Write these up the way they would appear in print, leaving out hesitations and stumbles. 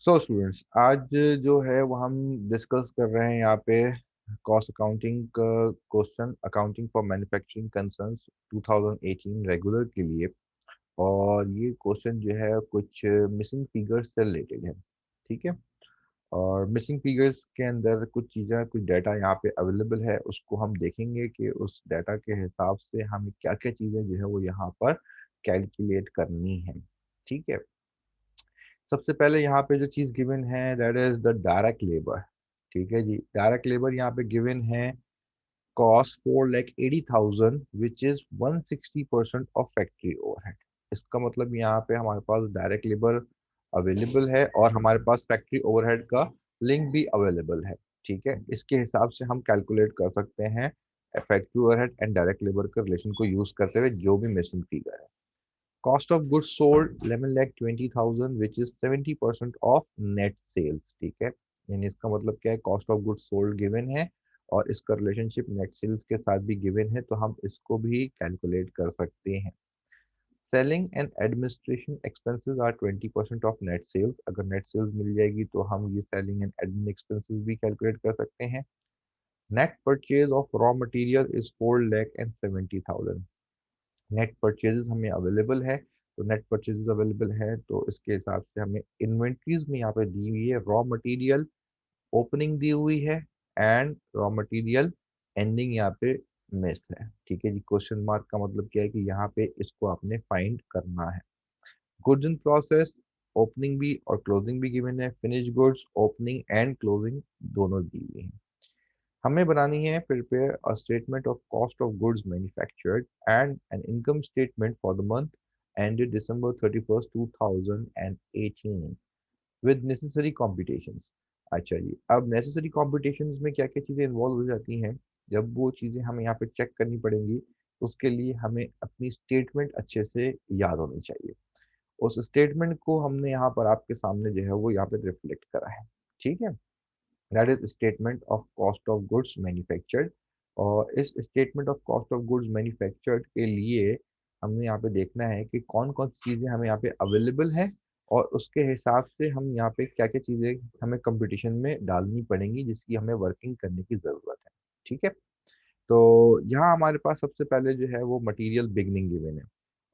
So students, आज जो है वो हम डिस्कस कर रहे हैं यहाँ पे कॉस्ट अकाउंटिंग का question, accounting for manufacturing concerns 2018 regular के लिए। और ये क्वेश्चन जो है कुछ मिसिंग फिगर्स से रिलेटेड है। ठीक है। और मिसिंग फिगर्स के अंदर कुछ चीज़ें, कुछ डाटा यहाँ पे अवेलेबल है, उसको हम देखेंगे कि उस डाटा के हिसाब से हमें क्या क्या चीज़ें जो है वो यहाँ पर कैलकुलेट करनी है। ठीक है। सबसे पहले यहाँ पे जो चीज गिवन है that is the direct labour. ठीक है जी, डायरेक्ट लेबर यहाँ पे गिवन है cost 4,80,000 which is 160% of factory overhead. इसका मतलब यहाँ पे हमारे पास डायरेक्ट लेबर अवेलेबल है और हमारे पास फैक्ट्री ओवरहेड का लिंक भी अवेलेबल है। ठीक है, इसके हिसाब से हम कैलकुलेट कर सकते हैं factory overhead and direct labour के रिलेशन को यूज करते हुए जो भी मिसिंग फिगर है। Cost of goods sold 11,20,000 which is 70% of net sales. ठीक है, यानी इसका मतलब क्या है, cost of goods sold given है और इसका रिलेशनशिप नेट सेल्स के साथ भी गिवन है, तो हम इसको भी कैलकुलेट कर सकते हैं। Selling and administration expenses are 20% of net sales. अगर नेट सेल्स मिल जाएगी तो हम ये सेलिंग एंड एडमिन एक्सपेंसेस भी कैलकुलेट कर सकते हैं। Net purchase of raw material is 4,70,000। Net purchases हमें अवेलेबल है, तो नेट परचेजेस अवेलेबल है तो इसके हिसाब से हमें इन्वेंट्रीज में यहाँ पे दी हुई है रॉ मटेरियल ओपनिंग दी हुई है एंड रॉ मटेरियल एंडिंग यहाँ पे मिस है। ठीक है जी, क्वेश्चन मार्क का मतलब क्या है कि यहाँ पे इसको आपने फाइंड करना है। गुड्स इन प्रोसेस ओपनिंग भी और क्लोजिंग भी गिवन है। Finish goods opening and closing दोनों दी हुई है। हमें बनानी है prepare a statement of cost of goods manufactured and an income statement for the month ended December 31st 2018 with necessary competitions. अच्छा जी, अब नेसेसरी कॉम्पिटिशंस में क्या क्या चीज़ें इन्वॉल्व हो जाती हैं, जब वो चीज़ें हमें यहाँ पे चेक करनी पड़ेंगी तो उसके लिए हमें अपनी स्टेटमेंट अच्छे से याद होनी चाहिए। उस स्टेटमेंट को हमने यहाँ पर आपके सामने जो है वो यहाँ पे रिफ्लेक्ट करा है। ठीक है, that is statement of cost of goods manufactured. और इस statement of cost of goods manufactured के लिए हमने यहाँ पे देखना है कि कौन कौन सी चीज़ें हमें यहाँ पे अवेलेबल हैं और उसके हिसाब से हम यहाँ पे क्या क्या चीज़ें हमें कंपटीशन में डालनी पड़ेंगी जिसकी हमें वर्किंग करने की ज़रूरत है। ठीक है, तो यहाँ हमारे पास सबसे पहले जो है वो मटेरियल बिगनिंग गिवन है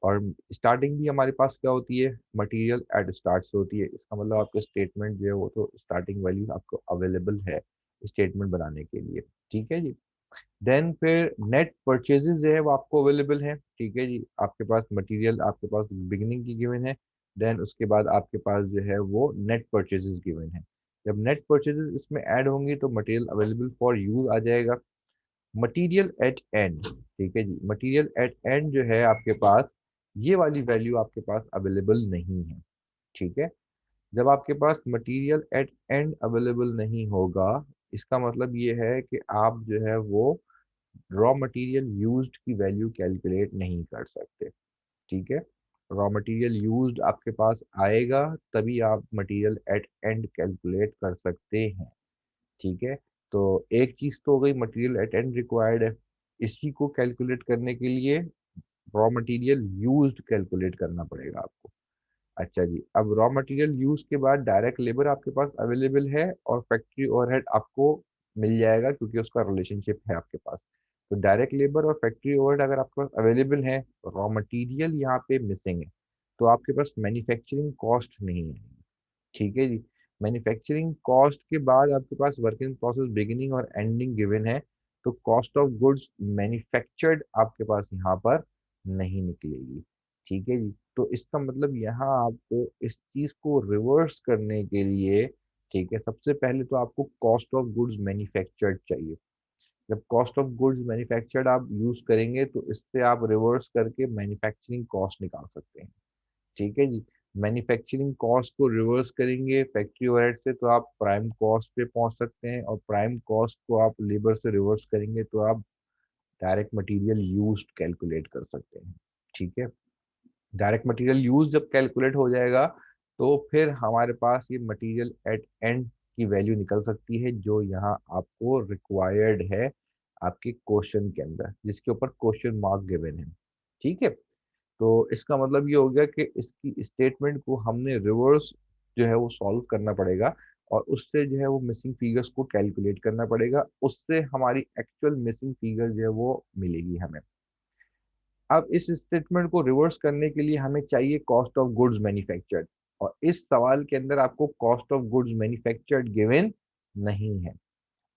और स्टार्टिंग भी हमारे पास क्या होती है, मटेरियल एट स्टार्ट से होती है। इसका मतलब आपके स्टेटमेंट जो है वो तो स्टार्टिंग वैल्यू आपको अवेलेबल है स्टेटमेंट बनाने के लिए। ठीक है जी, देन फिर नेट परचेजेस जो है वो आपको अवेलेबल है। ठीक है जी, आपके पास मटेरियल आपके पास बिगिनिंग की गिवन है, देन उसके बाद आपके पास जो है वो नेट परचेजेस गिवन है। जब नेट परचेजेस इसमें ऐड होंगी तो मटेरियल अवेलेबल फॉर यूज आ जाएगा। मटेरियल एट एंड, ठीक है जी, मटेरियल एट एंड जो है आपके पास ये वाली वैल्यू आपके पास अवेलेबल नहीं है। ठीक है, जब आपके पास मटेरियल एट एंड अवेलेबल नहीं होगा इसका मतलब ये है कि आप जो है वो रॉ मटेरियल यूज्ड की वैल्यू कैलकुलेट नहीं कर सकते। ठीक है, रॉ मटेरियल यूज्ड आपके पास आएगा तभी आप मटेरियल एट एंड कैलकुलेट कर सकते हैं। ठीक है, तो एक चीज तो हो गई मटेरियल एट एंड रिक्वायर्ड है, इसी को कैलकुलेट करने के लिए रॉ मटेरियल यूज्ड कैलकुलेट करना पड़ेगा आपको। अच्छा जी, अब रॉ मटेरियल यूज के बाद डायरेक्ट लेबर आपके पास अवेलेबल है और फैक्ट्री ओवरहेड आपको मिल जाएगा क्योंकि उसका रिलेशनशिप है आपके पास। तो डायरेक्ट लेबर और फैक्ट्री ओवरहेड अगर आपके पास अवेलेबल है, रॉ मटेरियल यहाँ पे मिसिंग है, तो आपके पास मैन्युफैक्चरिंग कॉस्ट नहीं है। ठीक है जी, मैन्युफैक्चरिंग कॉस्ट के बाद आपके पास वर्किंग प्रोसेस बिगिनिंग और एंडिंग गिवन है, तो कॉस्ट ऑफ गुड्स मैन्युफैक्चर्ड आपके पास यहाँ पर नहीं निकलेगी। ठीक है जी, तो इसका मतलब यहाँ आपको इस चीज को रिवर्स करने के लिए, ठीक है, सबसे पहले तो आपको कॉस्ट ऑफ गुड्स मैन्युफैक्चर्ड चाहिए। जब कॉस्ट ऑफ गुड्स मैन्युफैक्चर्ड आप यूज करेंगे तो इससे आप रिवर्स करके मैन्युफैक्चरिंग कॉस्ट निकाल सकते हैं। ठीक है जी, मैन्युफैक्चरिंग कॉस्ट को रिवर्स करेंगे फैक्ट्री ओवरहेड से तो आप प्राइम कॉस्ट पे पहुंच सकते हैं और प्राइम कॉस्ट को आप लेबर से रिवर्स करेंगे तो आप डायरेक्ट मटेरियल यूज्ड कैलकुलेट कर सकते हैं। ठीक है, डायरेक्ट मटेरियल यूज जब कैलकुलेट हो जाएगा तो फिर हमारे पास ये मटेरियल एट एंड की वैल्यू निकल सकती है जो यहाँ आपको रिक्वायर्ड है आपके क्वेश्चन के अंदर, जिसके ऊपर क्वेश्चन मार्क गिवन है। ठीक है, तो इसका मतलब ये हो गया कि इसकी स्टेटमेंट को हमने रिवर्स जो है वो सॉल्व करना पड़ेगा और उससे जो है वो मिसिंग फिगर्स को कैलकुलेट करना पड़ेगा, उससे हमारी एक्चुअल मिसिंग फिगर जो है वो मिलेगी हमें। अब इस स्टेटमेंट को रिवर्स करने के लिए हमें चाहिए कॉस्ट ऑफ गुड्स मैन्युफैक्चर्ड, और इस सवाल के अंदर आपको cost of goods manufactured given नहीं है।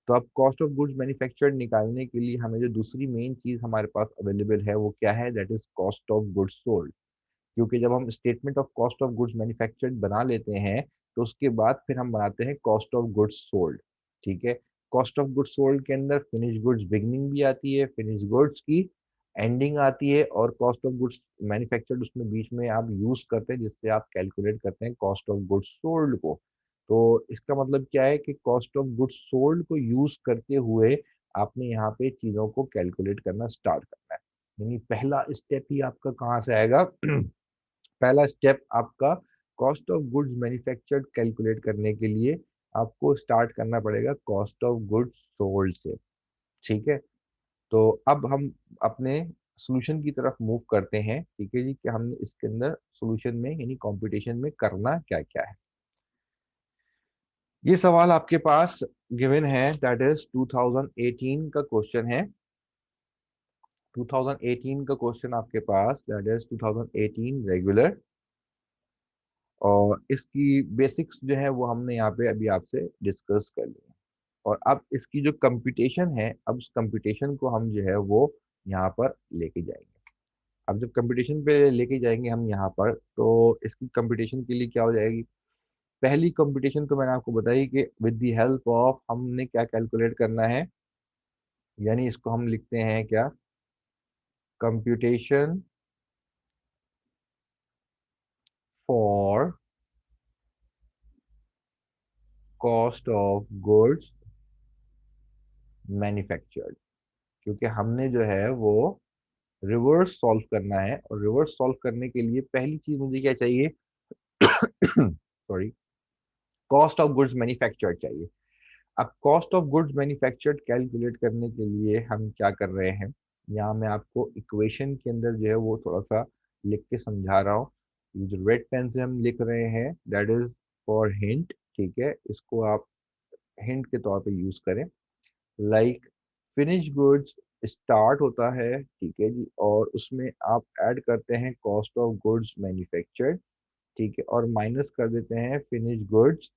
तो अब कॉस्ट ऑफ गुड्स मैन्युफैक्चर्ड निकालने के लिए हमें जो दूसरी मेन चीज हमारे पास अवेलेबल है वो क्या है, that is cost of goods sold. क्योंकि जब हम statement of cost of goods manufactured बना लेते हैं तो उसके बाद फिर हम बनाते हैं कॉस्ट ऑफ गुड्स सोल्ड। ठीक है, कॉस्ट ऑफ गुड्स सोल्ड के अंदर फिनिश गुड्स बिगनिंग भी आती है, फिनिश गुड्स की एंडिंग आती है, और कॉस्ट ऑफ गुड्स मैन्युफैक्चर्ड उसमें बीच में आप यूज करते हैं जिससे आप कैलकुलेट करते हैं कॉस्ट ऑफ गुड्स सोल्ड को। तो इसका मतलब क्या है कि कॉस्ट ऑफ गुड्स सोल्ड को यूज करते हुए आपने यहाँ पे चीजों को कैलकुलेट करना स्टार्ट करना है। यानी पहला स्टेप ही आपका कहाँ से आएगा पहला स्टेप आपका cost of goods manufactured calculate करने के लिए आपको स्टार्ट करना पड़ेगा कॉस्ट ऑफ गुड्स सोल्ड से। ठीक है, तो अब हम अपने सॉल्यूशन की तरफ मूव करते हैं। ठीक है जी, कि हमने इसके अंदर सॉल्यूशन में यानी कंपटीशन में करना क्या क्या है। ये सवाल आपके पास गिवन है, दैट इज 2018 का क्वेश्चन है। 2018 का क्वेश्चन आपके पास, दैट इज 2018 रेगुलर, और इसकी बेसिक्स जो है वो हमने यहाँ पे अभी आपसे डिस्कस कर ली है। और अब इसकी जो कंप्यूटेशन है, अब उस कंप्यूटेशन को हम जो है वो यहाँ पर लेके जाएंगे। अब जब कंप्यूटेशन पे लेके जाएंगे हम यहाँ पर, तो इसकी कंप्यूटेशन के लिए क्या हो जाएगी, पहली कंप्यूटेशन तो मैंने आपको बताई कि विद द हेल्प ऑफ हमने क्या कैलकुलेट करना है, यानी इसको हम लिखते हैं क्या, computation for cost of goods manufactured. क्योंकि हमने जो है वो रिवर्स सॉल्व करना है, और रिवर्स सॉल्व करने के लिए पहली चीज मुझे क्या चाहिए sorry, cost of goods manufactured चाहिए। अब cost of goods manufactured calculate करने के लिए हम क्या कर रहे हैं, यहाँ मैं आपको इक्वेशन के अंदर जो है वो थोड़ा सा लिख के समझा रहा हूँ। ये जो रेड पेन से हम लिख रहे हैं दैट इज फॉर हिंट। ठीक है, इसको आप हिंट के तौर पे यूज करें। लाइक फिनिश गुड्स स्टार्ट होता है, ठीक है जी, और उसमें आप ऐड करते हैं कॉस्ट ऑफ गुड्स मैन्युफैक्चर्ड। ठीक है, और माइनस कर देते हैं फिनिश गुड्स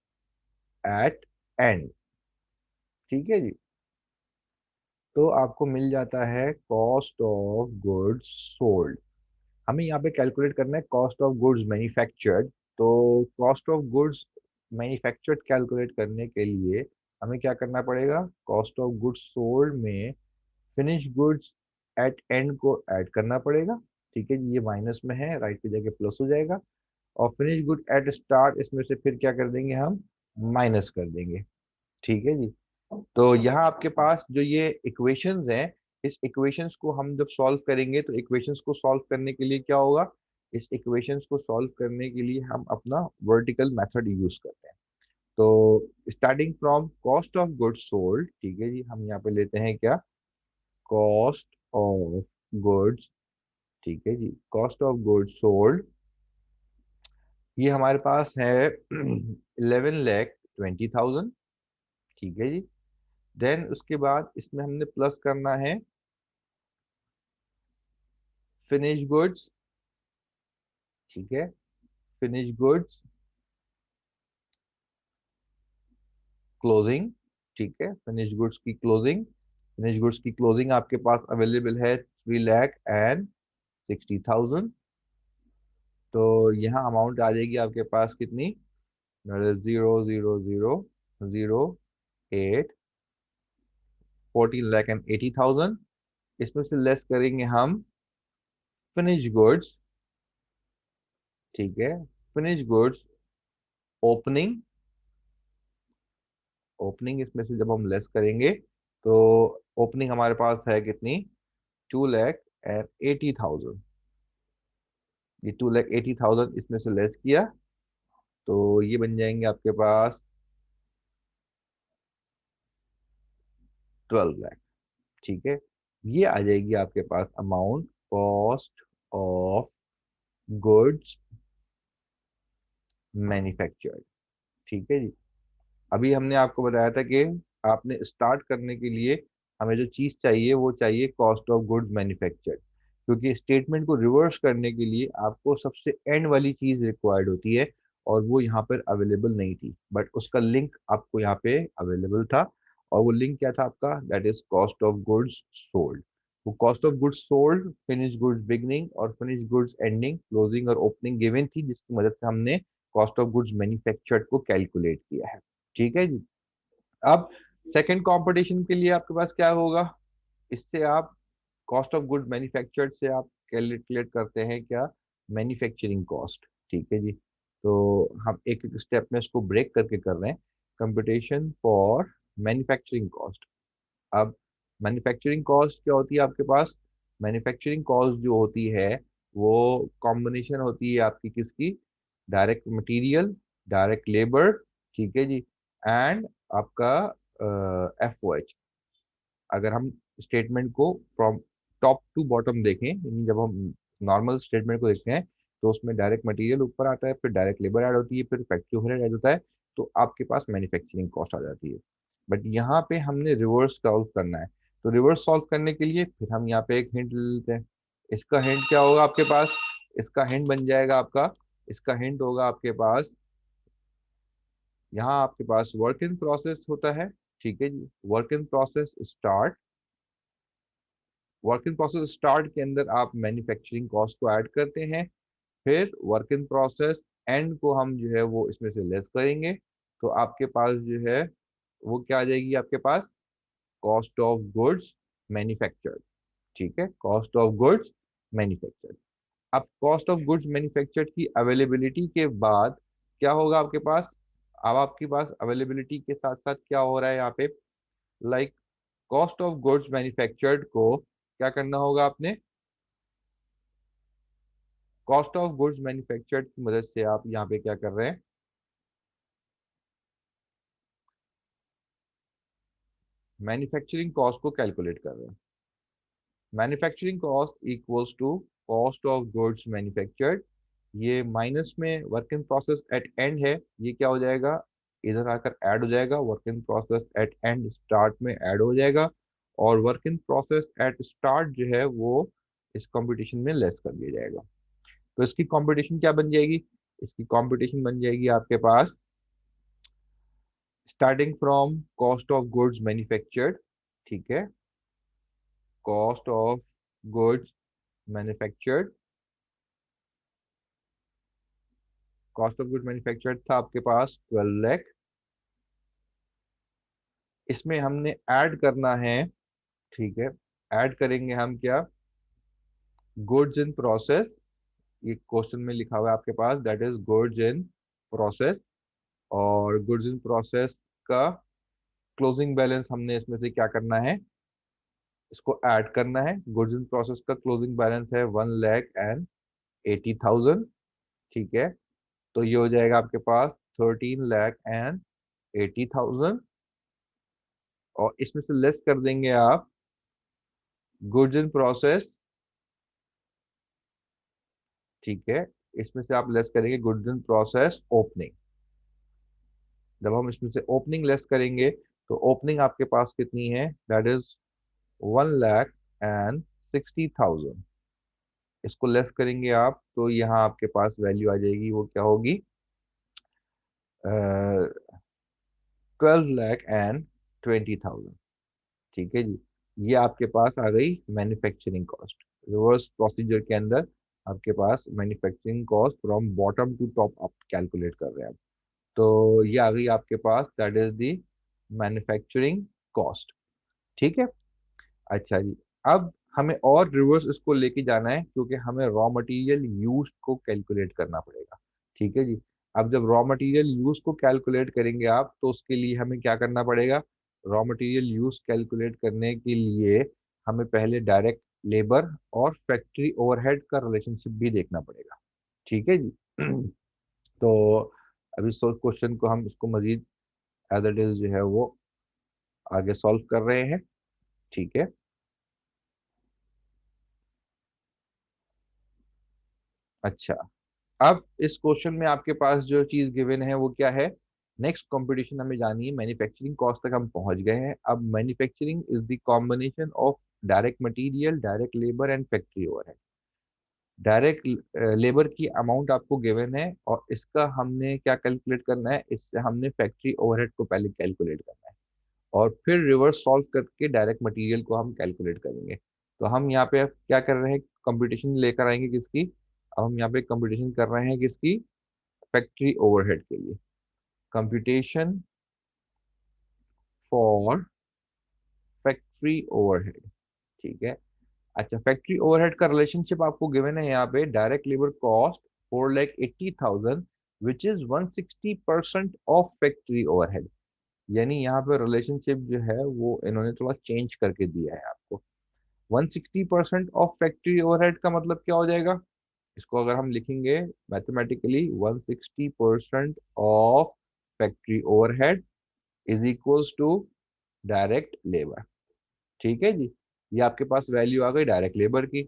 एट एंड। ठीक है जी, तो आपको मिल जाता है कॉस्ट ऑफ गुड्स सोल्ड। हमें यहाँ पे कैलकुलेट करना है कॉस्ट ऑफ गुड्स मैन्युफैक्चर्ड। तो cost of goods manufactured calculate करने के लिए हमें क्या करना पड़ेगा, कॉस्ट ऑफ गुड्स सोल्ड में फिनिश गुड्स एट एंड को ऐड करना पड़ेगा। ठीक है जी, ये माइनस में है, राइट पे जाके प्लस हो जाएगा। और फिनिश गुड एट स्टार्ट, इसमें से फिर क्या कर देंगे हम, माइनस कर देंगे। ठीक है जी, तो यहाँ आपके पास जो ये इक्वेशंस हैं, इस इक्वेशंस को हम जब सॉल्व करेंगे तो इक्वेशंस को सॉल्व करने के लिए क्या होगा, इस इक्वेशंस को सॉल्व करने के लिए हम अपना वर्टिकल मेथड यूज करते हैं। तो starting from cost of goods sold, ठीक है जी, हम यहाँ पे लेते हैं क्या, कॉस्ट ऑफ गुड्स। ठीक है जी, कॉस्ट ऑफ गुड्स सोल्ड, ये हमारे पास है 11,20,000। ठीक है जी, देन उसके बाद इसमें हमने प्लस करना है फिनिश गुड्स। ठीक है, फिनिश गुड्स क्लोजिंग। ठीक है, फिनिश गुड्स की क्लोजिंग, फिनिश गुड्स की क्लोजिंग आपके पास अवेलेबल है 3,60,000। तो यहाँ अमाउंट आ जाएगी आपके पास कितनी, 0,000,008, 14,80,000। इसमें से लेस करेंगे हम फिनिश गुड्स। ठीक है, फिनिश गुड्स ओपनिंग, ओपनिंग इसमें से जब हम लेस करेंगे तो ओपनिंग हमारे पास है कितनी, 2,80,000। ये 2,80,000 इसमें से लेस किया तो ये बन जाएंगे आपके पास 12 लाख। ठीक है, ये आ जाएगी आपके पास amount cost of goods manufactured. ठीक है जी। अभी हमने आपको बताया था कि आपने स्टार्ट करने के लिए हमें जो चीज़ चाहिए वो चाहिए कॉस्ट ऑफ गुड्स मैन्युफैक्चर्ड, क्योंकि स्टेटमेंट को रिवर्स करने के लिए आपको सबसे एंड वाली चीज़ रिक्वायर्ड होती है, और वो यहाँ पर अवेलेबल नहीं थी, बट उसका लिंक आपको यहाँ पे अवेलेबल था। और वो लिंक क्या था आपका? That is cost of goods sold. वो cost of goods sold finish goods beginning और फिनिश गुड्स एंडिंग, क्लोजिंग और ओपनिंग गिवन थी, जिसकी मदद से हमने कॉस्ट ऑफ गुड्स मैन्युफैक्चर्ड को कैलकुलेट किया है। ठीक है जी। अब सेकंड कंपटीशन के लिए आपके पास क्या होगा? इससे आप कॉस्ट ऑफ गुड मैन्युफैक्चर्ड से आप कैलकुलेट करते हैं क्या? Manufacturing cost. ठीक है जी। तो हम एक एक स्टेप में इसको ब्रेक करके कर रहे हैं। Competition for manufacturing cost. अब मैन्युफैक्चरिंग कॉस्ट क्या होती है आपके पास? मैन्युफैक्चरिंग कॉस्ट जो होती है वो कॉम्बिनेशन होती है आपकी किसकी? डायरेक्ट मटेरियल, डायरेक्ट लेबर, ठीक है जी, एंड आपका एफ। अगर हम स्टेटमेंट को फ्रॉम टॉप टू बॉटम देखें, यानी जब हम नॉर्मल स्टेटमेंट को देखते हैं तो उसमें डायरेक्ट मटेरियल ऊपर आता है, फिर डायरेक्ट लेबर ऐड होती है, फिर फैक्ट्री ओवरहेड ऐड होता है, तो आपके पास मैन्युफैक्चरिंग कॉस्ट आ जाती है। बट यहाँ पे हमने रिवर्स सॉल्व करना है। तो रिवर्स सॉल्व करने के लिए फिर हम यहाँ पे एक हिंट ले लेते हैं। इसका हिंट क्या होगा आपके पास? इसका हिंट बन जाएगा आपका, इसका हिंट होगा आपके पास, यहाँ आपके पास वर्क इन प्रोसेस होता है। ठीक है जी। Work in process start, work in process start के अंदर आप मैन्युफैक्चरिंग कॉस्ट को ऐड करते हैं। फिर वर्क इन प्रोसेस एंड को हम जो है वो इसमें से लेस करेंगे, तो आपके पास जो है वो क्या आ जाएगी आपके पास? Cost of goods manufactured. ठीक है, कॉस्ट ऑफ गुड्स मैन्युफैक्चर्ड। अब कॉस्ट ऑफ गुड्स मैन्युफैक्चर्ड की अवेलेबिलिटी के बाद क्या होगा आपके पास? अब आपके पास अवेलेबिलिटी के साथ साथ क्या हो रहा है यहाँ पे? Like cost of goods manufactured को क्या करना होगा आपने? कॉस्ट ऑफ गुड्स मैन्युफैक्चर्ड की मदद से आप यहाँ पे क्या कर रहे हैं? मैन्युफैक्चरिंग कॉस्ट को कैलकुलेट कर रहे हैं। Manufacturing cost equals to cost of goods manufactured, ये माइनस में work in process at end है, ये क्या हो जाएगा? इधर आकर ऐड हो जाएगा, work in process at and start में ऐड हो जाएगा, और work in process eight start जो है वो इस कंपटीशन में लेस कर दिया जाएगा। तो इसकी कंपटीशन क्या बन जाएगी? इसकी कंपटीशन बन जाएगी आपके पास starting from cost of goods manufactured. ठीक है, cost of goods manufactured, cost of goods manufactured था आपके पास 12 लाख। इसमें हमने ऐड करना है, ठीक है, ऐड करेंगे हम क्या? Goods in process. ये क्वेश्चन में लिखा हुआ है आपके पास, that is goods in process. और गुड्स इन प्रोसेस का क्लोजिंग बैलेंस हमने इसमें से क्या करना है? इसको ऐड करना है। गुड्स इन प्रोसेस का क्लोजिंग बैलेंस है 1,80,000। ठीक है, तो ये हो जाएगा आपके पास 13,80,000, और इसमें से लेस कर देंगे आप गुड्स इन प्रोसेस। ठीक है, इसमें से आप लेस करेंगे गुड्स इन प्रोसेस ओपनिंग। जब हम इसमें से ओपनिंग लेस करेंगे तो ओपनिंग आपके पास कितनी है? That is 1,60,000। इसको लेस करेंगे आप तो यहाँ आपके पास वैल्यू आ जाएगी, वो क्या होगी? 12,20,000। ठीक है जी। ये आपके पास आ गई मैन्युफैक्चरिंग कॉस्ट। रिवर्स प्रोसीजर के अंदर आपके पास manufacturing cost from bottom to top आप कैलकुलेट कर रहे हैं। तो ये आ गई आपके पास, that is the manufacturing cost. ठीक है। अच्छा जी। अब हमें और रिवर्स इसको लेके जाना है, क्योंकि हमें रॉ मटेरियल यूज को कैलकुलेट करना पड़ेगा। ठीक है जी। अब जब रॉ मटेरियल यूज को कैलकुलेट करेंगे आप, तो उसके लिए हमें क्या करना पड़ेगा? रॉ मटेरियल यूज कैलकुलेट करने के लिए हमें पहले डायरेक्ट लेबर और फैक्ट्री ओवरहेड का रिलेशनशिप भी देखना पड़ेगा। ठीक है जी। तो अभी सो क्वेश्चन को हम इसको मजीद एज इट इज जो है वो आगे सॉल्व कर रहे हैं। ठीक है। अच्छा, अब इस क्वेश्चन में आपके पास जो चीज गिवन है वो क्या है, नेक्स्ट कंपटीशन हमें जानी है, मैन्युफैक्चरिंग कॉस्ट तक हम पहुंच गए हैं। अब manufacturing is the combination of direct material, direct labour and factory overhead. Direct labour की अमाउंट आपको गिवन है और इसका हमने क्या कैलकुलेट करना है, इससे हमने फैक्ट्री ओवरहेड को पहले कैलकुलेट करना है और फिर रिवर्स सॉल्व करके डायरेक्ट मटेरियल को हम कैलकुलेट करेंगे। तो हम यहाँ पे क्या कर रहे हैं, कंपटीशन लेकर आएंगे किसकी, अब हम यहाँ पे कंपटीशन कर रहे हैं किसकी, फैक्ट्री ओवरहेड के लिए। कंप्यूटेशन फॉर फैक्ट्री ओवरहेड, ठीक है। अच्छा, फैक्ट्री ओवरहेड का रिलेशनशिप आपको गिवन है यहाँ पे, direct labour cost 4,80,000 which is 160% of factory overhead. यानी यहाँ पे रिलेशनशिप जो है वो इन्होंने थोड़ा चेंज करके दिया है आपको। 160% ऑफ फैक्ट्री ओवरहेड का मतलब क्या हो जाएगा, इसको अगर हम लिखेंगे mathematically, 160% of factory overhead is equals to direct labour. ठीक है जी, ये आपके पास वैल्यू आ गई डायरेक्ट लेबर की।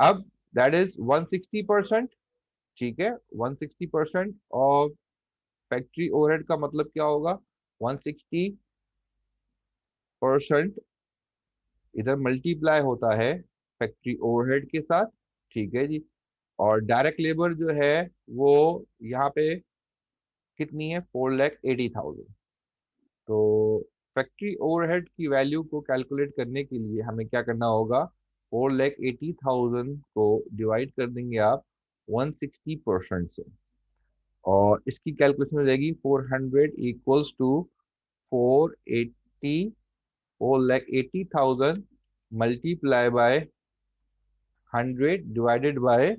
अब दैट इज 160%, ठीक है। 160% ऑफ फैक्ट्री ओवरहेड का मतलब क्या होगा, 160% इधर मल्टीप्लाई होता है फैक्ट्री ओवरहेड के साथ, ठीक है जी। और डायरेक्ट लेबर जो है वो यहाँ पे कितनी है, 4,80,000। तो फैक्ट्री ओवरहेड की वैल्यू को कैलकुलेट करने के लिए हमें क्या करना होगा, 4,80,000 को डिवाइड कर देंगे आप 160% से, और इसकी कैलकुलेशन हो जाएगी 400 equals to 480, 4,80,000 multiply by 100 divided by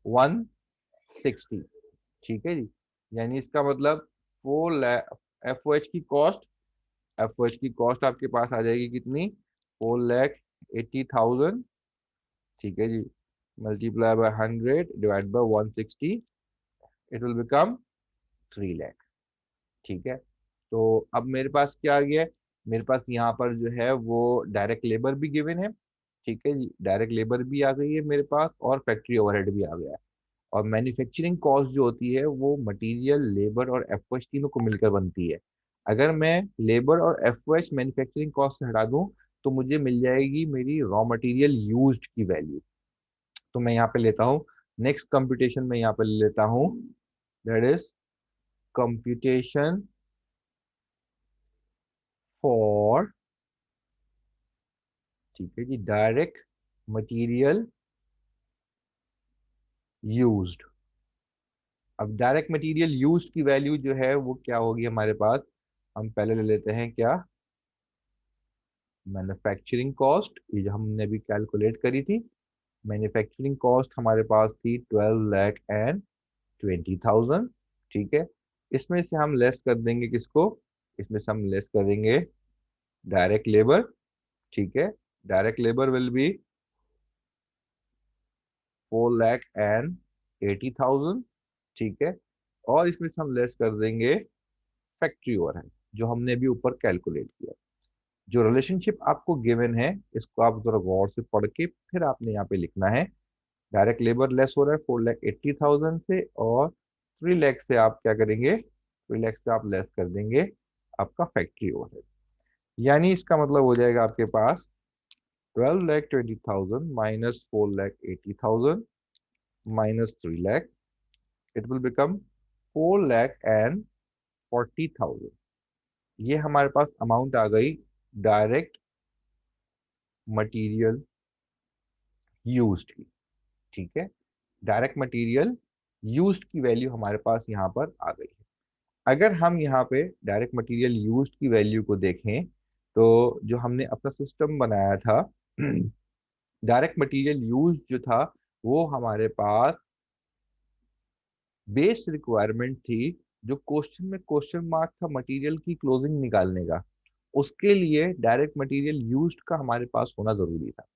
160, ठीक है जी। यानी इसका मतलब 4 लाख एफ ओ एच की कॉस्ट, एफ ओ एच की कॉस्ट आपके पास आ जाएगी कितनी, 4,80,000, ठीक है जी, multiply by 100 divide by 160, it will become 3 lakh, ठीक है। तो अब मेरे पास क्या आ गया है, मेरे पास यहाँ पर जो है वो डायरेक्ट लेबर भी गिवन है, ठीक है जी, डायरेक्ट लेबर भी आ गई है मेरे पास और फैक्ट्री ओवरहेड भी आ गया है। और मैन्युफैक्चरिंग कॉस्ट जो होती है वो मटेरियल, लेबर और एफओएच तीनों को मिलकर बनती है। अगर मैं लेबर और एफओएच मैन्युफैक्चरिंग कॉस्ट से हटा दूं तो मुझे मिल जाएगी मेरी रॉ मटेरियल यूज्ड की वैल्यू। तो मैं यहाँ पे लेता हूँ, नेक्स्ट कंप्यूटेशन में यहाँ पे ले लेता हूँ, दैट इज कंप्यूटेशन फॉर, ठीक है जी, डायरेक्ट मटेरियल यूज्ड। अब डायरेक्ट मटेरियल यूज्ड की वैल्यू जो है वो क्या होगी हमारे पास, हम पहले ले लेते हैं क्या, मैन्युफैक्चरिंग कॉस्ट, ये जो हमने अभी कैलकुलेट करी थी। मैन्युफैक्चरिंग कॉस्ट हमारे पास थी 12,20,000, ठीक है। इसमें से हम लेस कर देंगे किसको, इसमें से हम लेस करेंगे डायरेक्ट लेबर, ठीक है। डायरेक्ट लेबर विल बी 4,80,000, ठीक है। और इसमें से हम लेस कर देंगे फैक्ट्री ओवरहेड जो हमने अभी ऊपर कैलकुलेट किया। जो रिलेशनशिप आपको गिवन है इसको आप जरा गौर से पढ़ के फिर आपने यहाँ पे लिखना है। डायरेक्ट लेबर लेस हो रहा है 4,80,000 से, और 3 लाख से आप क्या करेंगे, 3 लाख से आप लेस कर देंगे आपका फैक्ट्री ओवरहेड। यानी इसका मतलब हो जाएगा आपके पास 12,20,000 minus 4,80,000 minus 3 lakh, it will become 4,40,000। ये हमारे पास अमाउंट आ गई डायरेक्ट मटेरियल यूज्ड की, ठीक है। डायरेक्ट मटेरियल यूज्ड की वैल्यू हमारे पास यहाँ पर आ गई है। अगर हम यहाँ पे डायरेक्ट मटेरियल यूज्ड की वैल्यू को देखें तो जो हमने अपना सिस्टम बनाया था डायरेक्ट मटेरियल यूज्ड जो था वो हमारे पास बेस रिक्वायरमेंट थी, जो क्वेश्चन में क्वेश्चन मार्क था मटेरियल की क्लोजिंग निकालने का, उसके लिए डायरेक्ट मटेरियल यूज्ड का हमारे पास होना जरूरी था,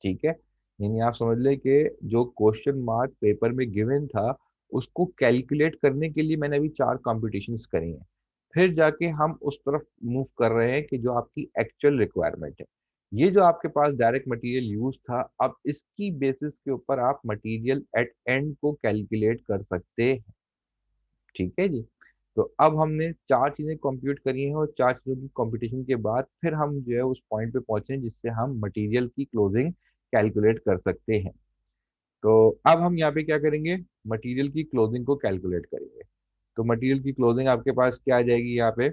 ठीक है। यानी आप समझ ले कि जो क्वेश्चन मार्क पेपर में गिवन था उसको कैलकुलेट करने के लिए मैंने अभी 4 कॉम्पिटिशन्स करी हैं, फिर जाके हम उस तरफ मूव कर रहे हैं कि जो आपकी एक्चुअल रिक्वायरमेंट है। ये जो आपके पास डायरेक्ट मटेरियल यूज था, अब इसकी बेसिस के ऊपर आप मटेरियल एट एंड को कैलकुलेट कर सकते हैं। ठीक है जी। तो अब हमने चार चीजें कंप्यूट करी हैं, और चार चीजों की कंपटीशन के बाद फिर हम जो है उस पॉइंट पे पहुंचे हैं जिससे हम मटेरियल की क्लोजिंग कैलकुलेट कर सकते हैं। तो अब हम यहाँ पे क्या करेंगे, मटेरियल की क्लोजिंग को कैलकुलेट करेंगे। तो मटेरियल की क्लोजिंग आपके पास क्या आ जाएगी यहाँ पे,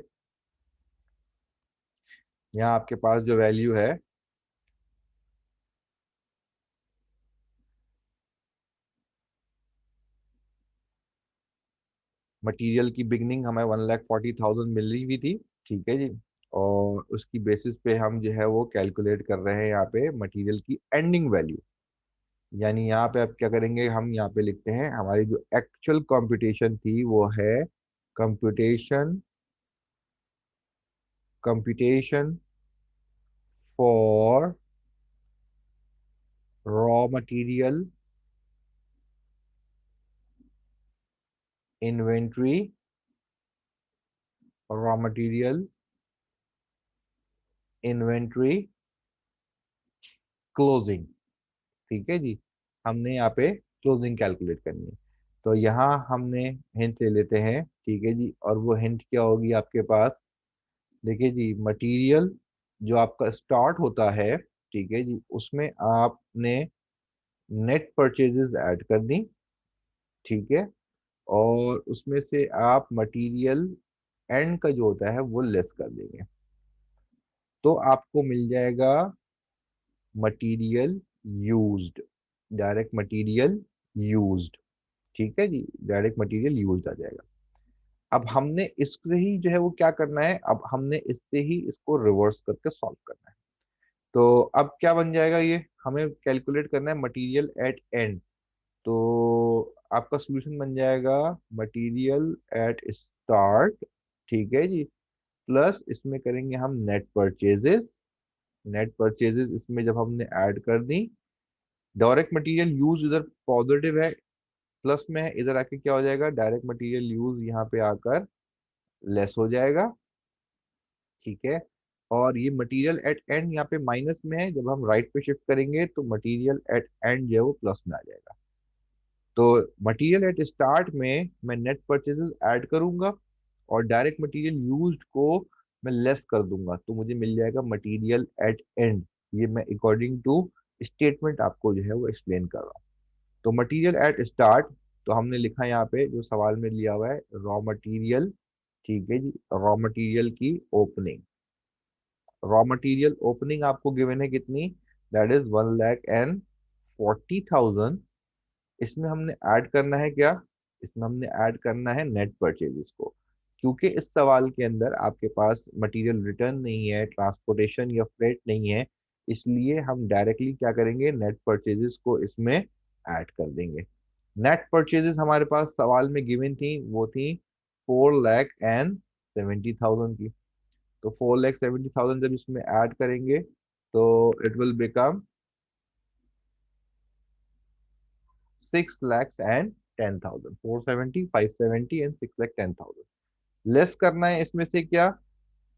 यहाँ आपके पास जो वैल्यू है, मटेरियल की बिगनिंग हमें 1,40,000 मिल रही हुई थी। ठीक है जी। और उसकी बेसिस पे हम जो है वो कैलकुलेट कर रहे हैं यहाँ पे मटेरियल की एंडिंग वैल्यू। यानी यहाँ पे आप क्या करेंगे, हम यहाँ पे लिखते हैं हमारी जो एक्चुअल कंप्यूटेशन थी वो है computation computation for raw material inventory, raw material inventory closing. ठीक है जी। हमने यहाँ पे क्लोजिंग कैलकुलेट करनी है। तो यहाँ हमने हिंट ले लेते हैं। ठीक है जी। और वो हिंट क्या होगी आपके पास, देखिए जी, मटेरियल जो आपका स्टार्ट होता है, ठीक है जी, उसमें आपने नेट परचेजेस ऐड कर दी। ठीक है। और उसमें से आप मटेरियल एंड का जो होता है वो लेस कर देंगे, तो आपको मिल जाएगा material used, direct material used. ठीक है जी। डायरेक्ट मटेरियल यूज्ड आ जाएगा। अब हमने इससे ही जो है वो क्या करना है, अब हमने इससे ही इसको रिवर्स करके सॉल्व करना है। तो अब क्या बन जाएगा, ये हमें कैलकुलेट करना है मटेरियल एट एंड। तो आपका सोल्यूशन बन जाएगा मटेरियल एट स्टार्ट। ठीक है जी। प्लस इसमें करेंगे हम नेट परचेजेस। नेट परचेजेस इसमें जब हमने ऐड कर दी, डायरेक्ट मटेरियल यूज इधर पॉजिटिव है, प्लस में है, इधर आके क्या हो जाएगा, डायरेक्ट मटेरियल यूज यहाँ पे आकर लेस हो जाएगा। ठीक है। और ये मटेरियल एट एंड यहाँ पे माइनस में है, जब हम राइट पे शिफ्ट करेंगे तो मटेरियल एट एंड जो है वो प्लस में आ जाएगा। तो मटेरियल एट स्टार्ट में मैं नेट परचेजेस ऐड करूंगा, और डायरेक्ट मटेरियल यूज्ड को मैं लेस कर दूंगा, तो मुझे मिल जाएगा मटेरियल एट एंड। ये मैं अकॉर्डिंग टू स्टेटमेंट आपको जो है वो एक्सप्लेन कर रहा हूँ। तो मटेरियल एट स्टार्ट, तो हमने लिखा यहाँ पे जो सवाल में लिया हुआ है रॉ मटेरियल। ठीक है जी। रॉ मटेरियल की ओपनिंग, रॉ मटेरियल ओपनिंग आपको गिवन है कितनी, दैट इज 1,40,000। इसमें हमने ऐड करना है क्या, इसमें हमने ऐड करना है नेट परचेजेस को। क्योंकि इस सवाल के अंदर आपके पास मटेरियल रिटर्न नहीं है, ट्रांसपोर्टेशन या फ्रेट नहीं है, इसलिए हम डायरेक्टली क्या करेंगे, नेट परचेजेस को इसमें ऐड कर देंगे। नेट परचेजेस हमारे पास सवाल में गिवन थी, वो थी 4,70,000 की। तो 4,70,000 जब इसमें ऐड करेंगे तो it will become 6,10,000। 470, 570 and 6,10,000। Less करना है इसमें से क्या,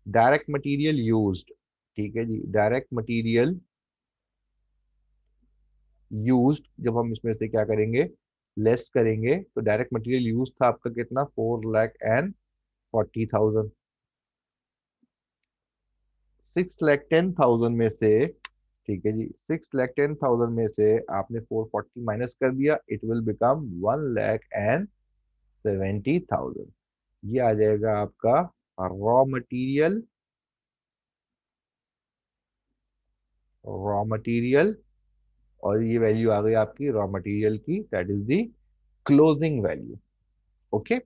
डायरेक्ट मटेरियल यूज्ड। ठीक है जी। डायरेक्ट मटेरियल यूज्ड जब हम इसमें से क्या करेंगे, लेस करेंगे, तो डायरेक्ट मटेरियल यूज था आपका कितना, 4,40,000। 6,10,000 में से, ठीक है जी, 6,10,000 में से आपने 440 माइनस कर दिया, इट विल बिकम 1,70,000। ये आ जाएगा आपका रॉ मटेरियल, रॉ मटेरियल। और ये वैल्यू आ गई आपकी रॉ मटेरियल की, that is the closing value. Okay.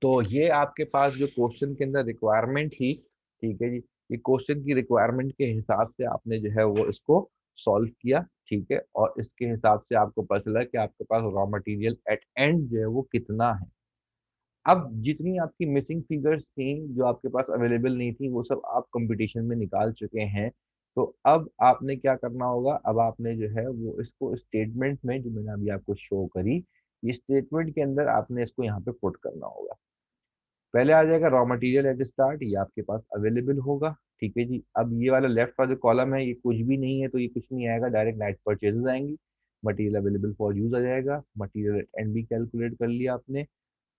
तो ये आपके पास जो क्वेश्चन के अंदर रिक्वायरमेंट थी, ठीक है जी, ये क्वेश्चन की रिक्वायरमेंट के हिसाब से आपने जो है वो इसको सॉल्व किया। ठीक है। और इसके हिसाब से आपको पता चला कि आपके पास रॉ मटेरियल एट एंड जो है वो कितना है। अब जितनी आपकी मिसिंग फिगर्स थी जो आपके पास अवेलेबल नहीं थी, वो सब आप कंपटीशन में निकाल चुके हैं। तो अब आपने क्या करना होगा, अब आपने जो है वो इसको स्टेटमेंट में, जो मैंने अभी आपको शो करी, ये स्टेटमेंट के अंदर आपने इसको यहाँ पे पुट करना होगा। पहले आ जाएगा रॉ मटेरियल एट स्टार्ट, ये आपके पास अवेलेबल होगा। ठीक है जी। अब ये वाला लेफ्ट वाला जो कॉलम है ये कुछ भी नहीं है, तो ये कुछ नहीं आएगा, डायरेक्ट नेट परचेजेस आएंगी। मटेरियल अवेलेबल फॉर यूज आ जाएगा, मटेरियल एंड भी कैलकुलेट कर लिया आपने,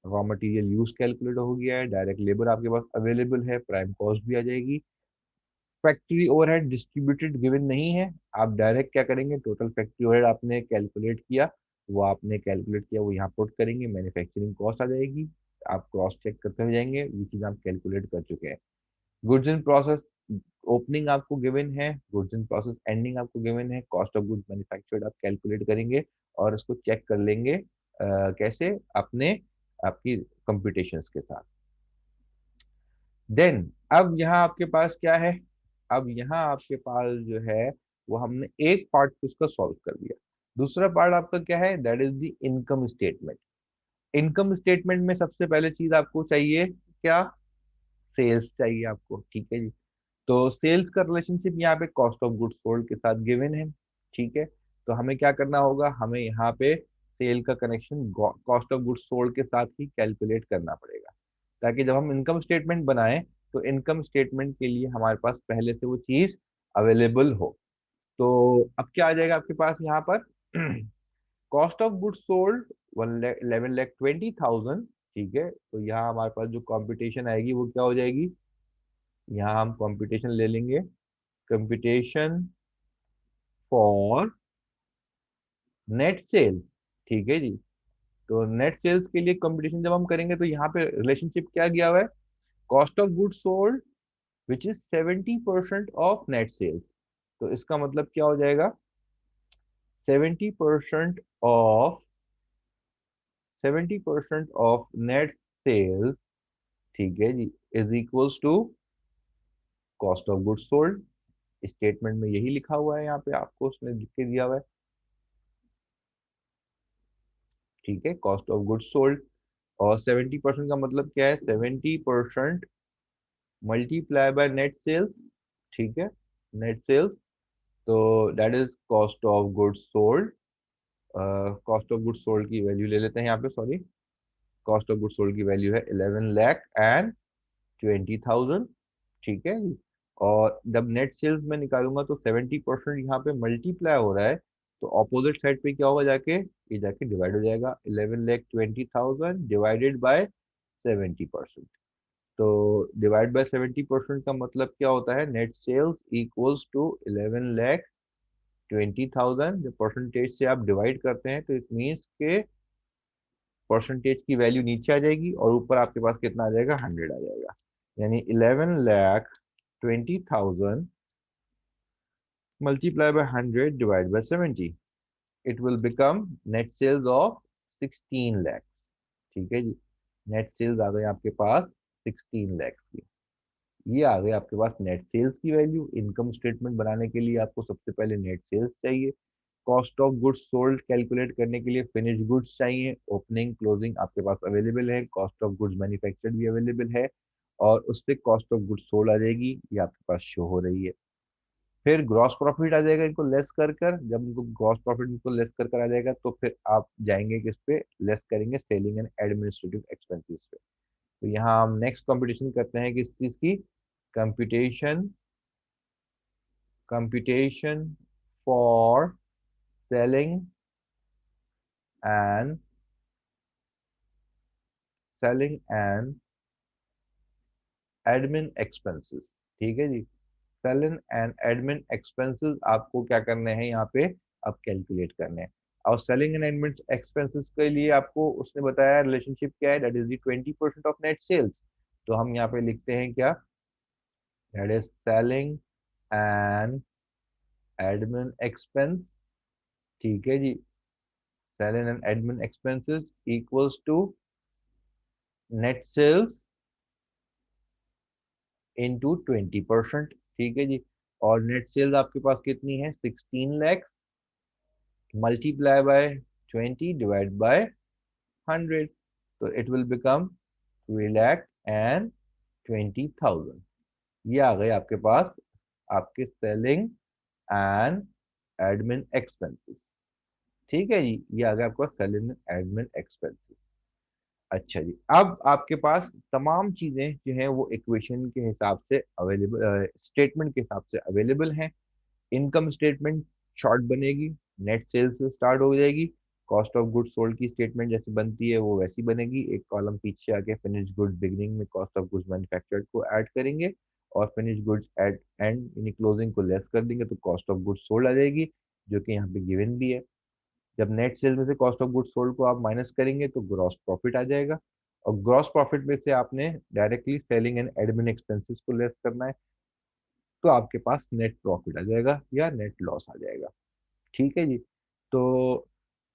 रॉ मटेरियल यूज कैलकुलेट हो गया है, डायरेक्ट लेबर आपके पास अवेलेबल है, प्राइम कॉस्ट भी आ जाएगी। फैक्ट्री ओवरहेड डिस्ट्रीब्यूटेड गिवन नहीं है, आप डायरेक्ट क्या करेंगे, टोटल फैक्ट्री ओवरहेड आपने कैलकुलेट किया, वो यहाँ पुट करेंगे, मैन्युफैक्चरिंग कॉस्ट आ जाएगी। आप क्रॉस चेक करते हो जाएंगे, ये चीज आप कैलकुलेट कर चुके हैं। गुड्स इन प्रोसेस ओपनिंग आपको गिवन है, गुड्स इन प्रोसेस एंडिंग आपको गिवन है, कॉस्ट ऑफ गुड्स मैन्युफैक्चर्ड आप कैलकुलेट करेंगे और उसको चेक कर लेंगे कैसे, अपने आपकी कंप्यूटेशंस के साथ। देन अब यहाँ आपके पास क्या है, अब यहाँ आपके पास जो है वो हमने एक पार्ट उसका सॉल्व कर दिया। दूसरा पार्ट आपका क्या है, that is the income statement. Income statement में सबसे पहले चीज आपको चाहिए क्या, सेल्स चाहिए आपको, ठीक है जी। तो सेल्स का रिलेशनशिप यहाँ पे कॉस्ट ऑफ गुड्स सोल्ड के साथ गिवन है, ठीक है। तो हमें क्या करना होगा, हमें यहाँ पे सेल का connection cost of goods sold के साथ ही कैलकुलेट करना पड़ेगा, ताकि जब हम इनकम स्टेटमेंट बनाएं तो इनकम स्टेटमेंट के लिए हमारे पास पहले से वो चीज अवेलेबल हो। तो अब क्या आ जाएगा आपके पास यहाँ पर कॉस्ट ऑफ गुड्स सोल्ड 11,20,000, ठीक है। तो यहाँ हमारे पास जो कंपटीशन आएगी वो क्या हो जाएगी, यहाँ हम कंपटीशन ले लेंगे, कंपटीशन फॉर नेट सेल्स, ठीक है जी। तो नेट सेल्स के लिए कंपटीशन जब हम करेंगे तो यहाँ पे रिलेशनशिप क्या गया हुआ है, cost of goods sold which is 70% of net sales. तो इसका मतलब क्या हो जाएगा, 70% ऑफ 70% ऑफ नेट सेल्स, ठीक है जी, is equals to cost of goods sold. Statement में यही लिखा हुआ है, यहाँ पे आपको उसने लिख के दिया हुआ है, ठीक है, कॉस्ट ऑफ गुड्स सोल्ड। और 70% का मतलब क्या है, 70% मल्टीप्लाई बाय नेट सेल्स, ठीक है, नेट सेल्स। तो that is cost of goods sold. Cost of goods sold की वैल्यू ले लेते हैं यहाँ पे, sorry, cost of goods sold की वैल्यू है 11,20,000, ठीक है जी। और जब नेट सेल्स में निकालूंगा तो 70% यहाँ पे मल्टीप्लाई हो रहा है, तो ऑपोजिट साइड पे क्या होगा जाके, ये जाके डिवाइड हो जाएगा, 11,20,000 डिवाइडेड बाय 70%। तो डिवाइड बाय 70% का मतलब क्या होता है, नेट सेल्स इक्वल्स टू 11,20,000। जब परसेंटेज से आप डिवाइड करते हैं तो इट मीन्स के परसेंटेज की वैल्यू नीचे आ जाएगी और ऊपर आपके पास कितना आ जाएगा, 100 आ जाएगा। यानी 11,20,000 multiply by 100 divided by 70, it will become net sales of 16 lakhs, ठीक है जी। नेट सेल्स आ गए आपके पास 16 lakhs की। ये आ गए आपके पास नेट सेल्स की वैल्यू। इनकम स्टेटमेंट बनाने के लिए आपको सबसे पहले नेट सेल्स चाहिए, cost of goods sold calculate करने के लिए फिनिश गुड्स चाहिए, ओपनिंग क्लोजिंग आपके पास अवेलेबल है, कॉस्ट ऑफ गुड्स मैन्युफैक्चर्ड भी अवेलेबल है, और उससे कॉस्ट ऑफ गुड्स सोल्ड आ जाएगी, ये आपके पास शो हो रही है। फिर ग्रॉस प्रॉफिट आ जाएगा इनको लेस कर कर, जब इनको ग्रॉस प्रॉफिट इनको लेस कर कर आ जाएगा तो फिर आप जाएंगे किस पे, लेस करेंगे सेलिंग एंड एडमिनिस्ट्रेटिव एक्सपेंसेस पे। तो यहाँ हम नेक्स्ट कंपटीशन करते हैं किस चीज की, computation computation for selling and selling and admin expenses, ठीक है जी। सेलिंग एंड एडमिन एक्सपेंसेस आपको क्या करने हैं यहाँ पे, अब कैलकुलेट करने हैं। और सेलिंग एंड एडमिन एक्सपेंसेस के लिए आपको उसने बताया रिलेशनशिप क्या है, that is the 20% of net sales. तो हम यहाँ पे लिखते हैं क्या, that is selling and admin expense, ठीक है जी। Selling and admin expenses equals to net sales into 20%, ठीक है जी। और नेट सेल्स आपके पास कितनी है, 16 lakhs, multiply by 20 divide by 100, तो इट विल बिकम 3,20,000। ये आ गए आपके पास आपके सेलिंग एंड एडमिन एक्सपेंसेस, ठीक है जी। ये आ गया आपका सेलिंग एंड एडमिन एक्सपेंसेस। अच्छा जी, अब आपके पास तमाम चीजें जो हैं वो इक्वेशन के हिसाब से अवेलेबल, स्टेटमेंट के हिसाब से अवेलेबल हैं। इनकम स्टेटमेंट शॉर्ट बनेगी, नेट सेल्स से स्टार्ट हो जाएगी। कॉस्ट ऑफ गुड्स सोल्ड की स्टेटमेंट जैसे बनती है वो वैसी बनेगी। एक कॉलम पीछे आके फिनिश गुड्स बिगनिंग में कॉस्ट ऑफ गुड्स मैन्युफैक्चर्ड को ऐड करेंगे, और फिनिश गुड्स एट एंड यानी क्लोजिंग को लेस कर देंगे तो कॉस्ट ऑफ गुड्स सोल्ड आ जाएगी, जो कि यहाँ पे गिवन भी है। जब नेट सेल्स में से कॉस्ट ऑफ गुड्स सोल्ड को आप माइनस करेंगे तो ग्रॉस प्रॉफिट आ जाएगा, और ग्रॉस प्रॉफिट में से आपने directly selling and admin expenses को लेस करना है, तो आपके पास नेट प्रॉफिट आ जाएगा या नेट लॉस आ जाएगा। ठीक है जी। तो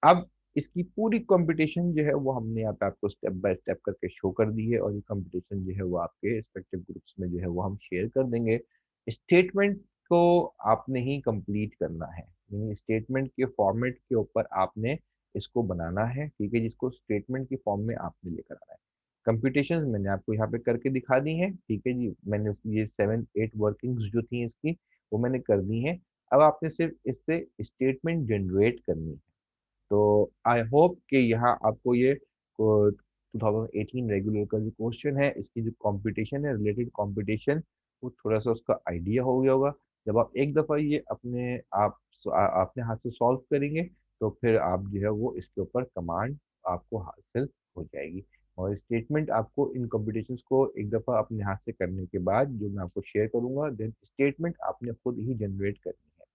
अब इसकी पूरी कंपटीशन जो है वो हमने यहाँ पे आपको स्टेप बाय स्टेप करके शो कर दी है, और ये कंपटीशन जो है वो आपके रिस्पेक्टिव ग्रुप्स में जो है वो हम शेयर कर देंगे। स्टेटमेंट को आपने ही कंप्लीट करना है, यानी स्टेटमेंट के फॉर्मेट के ऊपर आपने इसको बनाना है, ठीक है, जिसको स्टेटमेंट की फॉर्म में आपने लेकर आना है। कंप्यूटेशन मैंने आपको यहाँ पे करके दिखा दी है, ठीक है जी। मैंने ये 7-8 वर्किंग्स जो थी इसकी वो मैंने कर दी है। अब आपने सिर्फ इससे स्टेटमेंट जनरेट करनी है। तो आई होप कि यहाँ आपको ये 2018 रेगुलर का जो क्वेश्चन है, इसकी जो कंपटीशन है, रिलेटेड कंपटीशन, वो थोड़ा सा उसका आइडिया हो गया होगा। जब आप एक दफ़ा ये अपने हाथ से सॉल्व करेंगे, तो फिर आप जो है वो इसके ऊपर कमांड आपको हासिल हो जाएगी। और स्टेटमेंट आपको इन कॉम्पिटिशन्स को एक दफ़ा अपने हाथ से करने के बाद जो मैं आपको शेयर करूंगा, देन स्टेटमेंट आपने खुद ही जनरेट करनी है।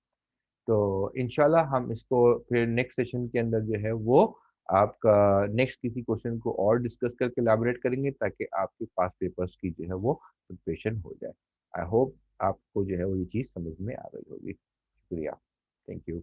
तो इंशाल्लाह हम इसको फिर नेक्स्ट सेशन के अंदर जो है वो आपका नेक्स्ट किसी क्वेश्चन को और डिस्कस करके एलैबोरेट करेंगे, ताकि आपके पास पेपर्स की जो है वो प्रिपरेशन हो जाए। आई होप आपको जो है वो ये चीज़ समझ में आ गई होगी। शुक्रिया। Thank you.